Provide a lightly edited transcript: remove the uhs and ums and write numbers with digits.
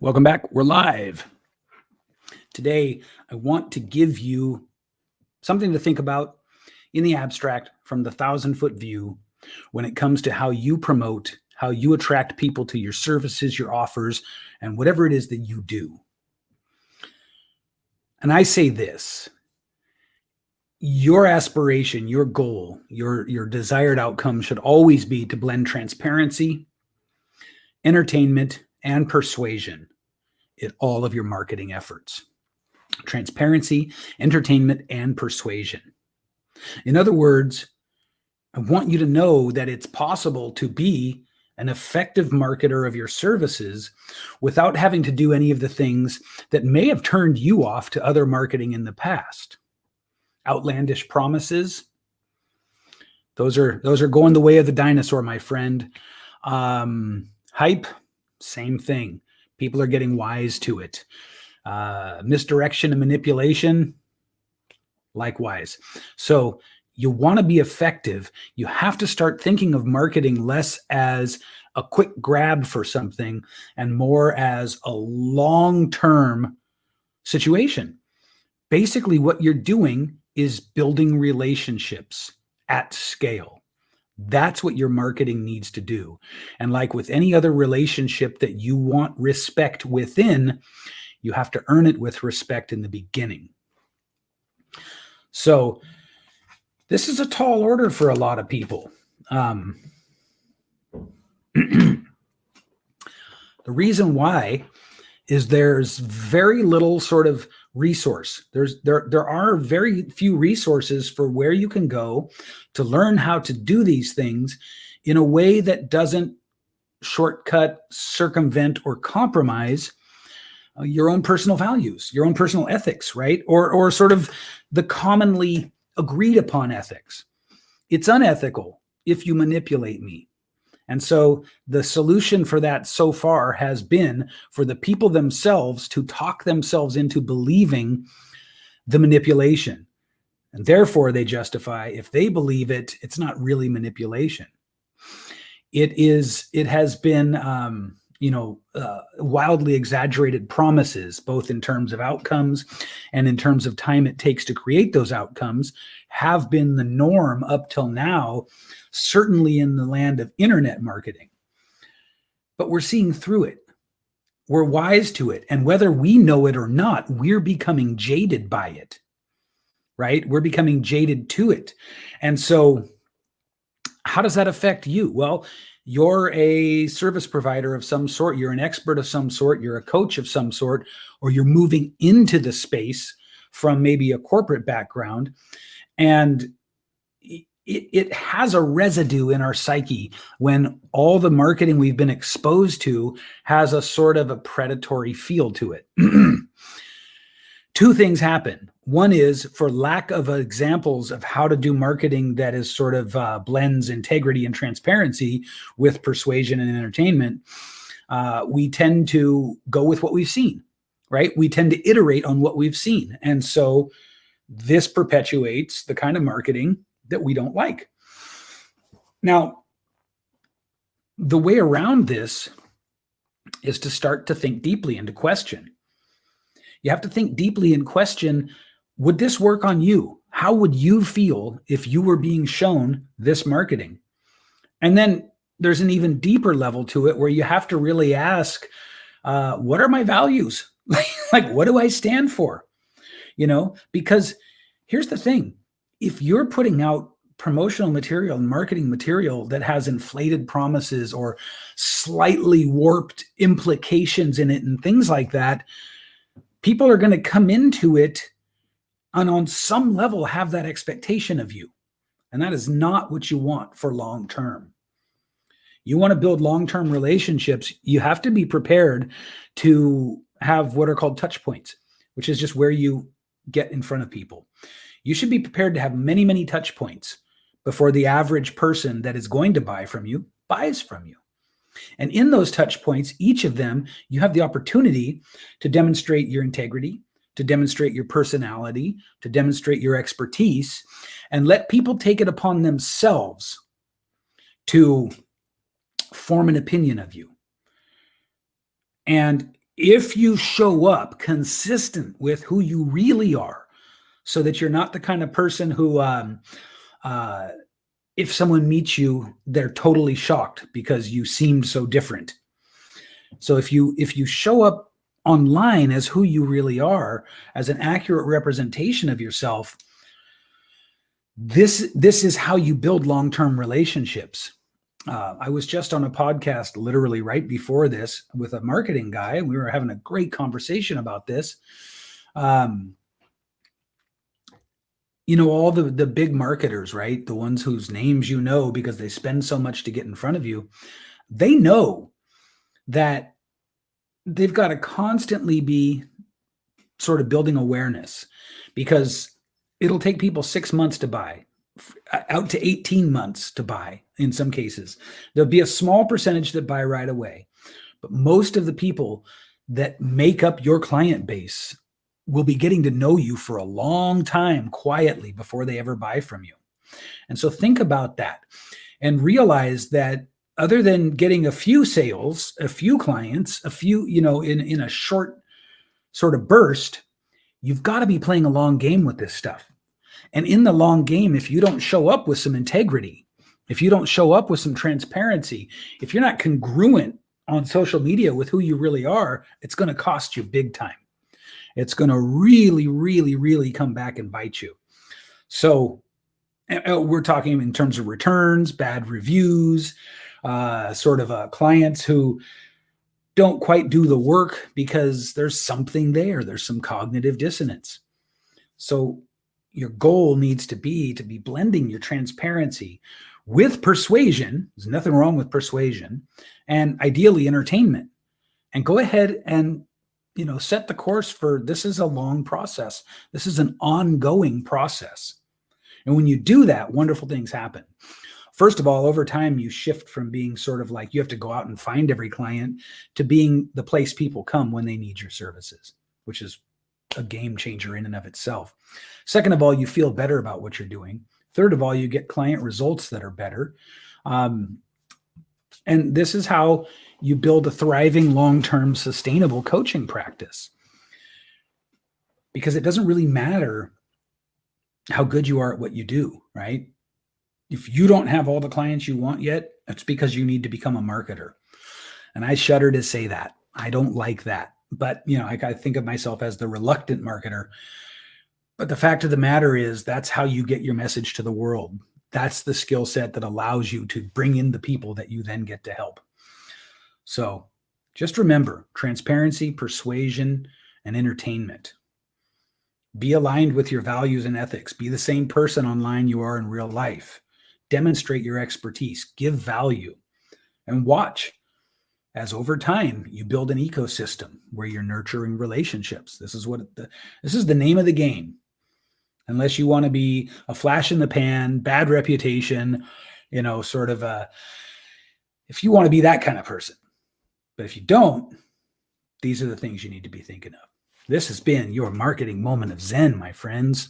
Welcome back. We're live. Today, I want to give you something to think about in the abstract from the 1,000-foot view when it comes to how you promote, how you attract people to your services, your offers, and whatever it is that you do. And I say this, your aspiration, your goal, your desired outcome should always be to blend transparency, entertainment, and persuasion in all of your marketing efforts. Transparency, entertainment, and persuasion. In other words, I want you to know that it's possible to be an effective marketer of your services without having to do any of the things that may have turned you off to other marketing in the past. Outlandish promises, those are going the way of the dinosaur, my friend. Hype, same thing. People are getting wise to it. Misdirection and manipulation, likewise. So you want to be effective. You have to start thinking of marketing less as a quick grab for something and more as a long-term situation. Basically, what you're doing is building relationships at scale. That's what your marketing needs to do. And like with any other relationship that you want respect within, you have to earn it with respect in the beginning. So this is a tall order for a lot of people. The reason why is there's very little sort of resource. There are very few resources for where you can go to learn how to do these things in a way that doesn't shortcut, circumvent, or compromise your own personal values, your own personal ethics, right? Or sort of the commonly agreed upon ethics. It's unethical if you manipulate me. And so the solution for that so far has been for the people themselves to talk themselves into believing the manipulation. And therefore they justify, if they believe it, it's not really manipulation. It has been, wildly exaggerated promises, both in terms of outcomes and in terms of time it takes to create those outcomes, have been the norm up till now, certainly in the land of internet marketing. But we're seeing through it. We're wise to it. And whether we know it or not, we're becoming jaded by it, right? We're becoming jaded to it. And so how does that affect you? Well, you're a service provider of some sort, you're an expert of some sort, you're a coach of some sort, or you're moving into the space from maybe a corporate background. And it has a residue in our psyche when all the marketing we've been exposed to has a sort of a predatory feel to it. Two things happen. One is, for lack of examples of how to do marketing that is sort of blends integrity and transparency with persuasion and entertainment, we tend to go with what we've seen, right? We tend to iterate on what we've seen. And so this perpetuates the kind of marketing that we don't like. Now, the way around this is to start to think deeply and to question. You have to think deeply and question, would this work on you? How would you feel if you were being shown this marketing? And then there's an even deeper level to it where you have to really ask, what are my values? Like, what do I stand for? Because here's the thing. If you're putting out promotional material and marketing material that has inflated promises or slightly warped implications in it and things like that, people are going to come into it and on some level have that expectation of you. And that is not what you want for long term. You want to build long-term relationships. You have to be prepared to have what are called touch points, which is just where you get in front of people. You should be prepared to have many, many touch points before the average person that is going to buy from you buys from you. And in those touch points, each of them, you have the opportunity to demonstrate your integrity, to demonstrate your personality, to demonstrate your expertise, and let people take it upon themselves to form an opinion of you. And If you show up consistent with who you really are, so that you're not the kind of person who, uh, if someone meets you, they're totally shocked because you seemed so different. So if you show up online as who you really are, as an accurate representation of yourself, this is how you build long-term relationships. I was just on a podcast literally right before this with a marketing guy. We were having a great conversation about this. Um, all the big marketers, right? The ones whose names you know because they spend so much to get in front of you, they know that they've got to constantly be sort of building awareness, because it'll take people 6 months to buy, out to 18 months to buy in some cases. There'll be a small percentage that buy right away, but most of the people that make up your client base will be getting to know you for a long time quietly before they ever buy from you. And so think about that and realize that other than getting a few sales, a few clients, a few, in a short sort of burst, you've got to be playing a long game with this stuff. And in the long game, if you don't show up with some integrity, if you don't show up with some transparency, if you're not congruent on social media with who you really are, it's going to cost you big time. It's going to really, really, really come back and bite you. So we're talking in terms of returns, bad reviews, clients who don't quite do the work because there's something there. There's some cognitive dissonance. So your goal needs to be blending your transparency with persuasion. There's nothing wrong with persuasion, and ideally entertainment. And go ahead and set the course for this is a long process. This is an ongoing process. And when you do that, wonderful things happen. First of all, over time, you shift from being sort of like you have to go out and find every client to being the place people come when they need your services, which is a game changer in and of itself. Second of all, you feel better about what you're doing. Third of all, you get client results that are better. And this is how you build a thriving, long-term, sustainable coaching practice. Because it doesn't really matter how good you are at what you do, right? If you don't have all the clients you want yet, it's because you need to become a marketer. And I shudder to say that. I don't like that. But, I think of myself as the reluctant marketer. But the fact of the matter is that's how you get your message to the world. That's the skill set that allows you to bring in the people that you then get to help. So just remember, transparency, persuasion, and entertainment. Be aligned with your values and ethics. Be the same person online you are in real life. Demonstrate your expertise. Give value. And watch as over time you build an ecosystem where you're nurturing relationships. This is the name of the game. Unless you want to be a flash in the pan, bad reputation, if you want to be that kind of person. But if you don't, these are the things you need to be thinking of. This has been your marketing moment of Zen, my friends.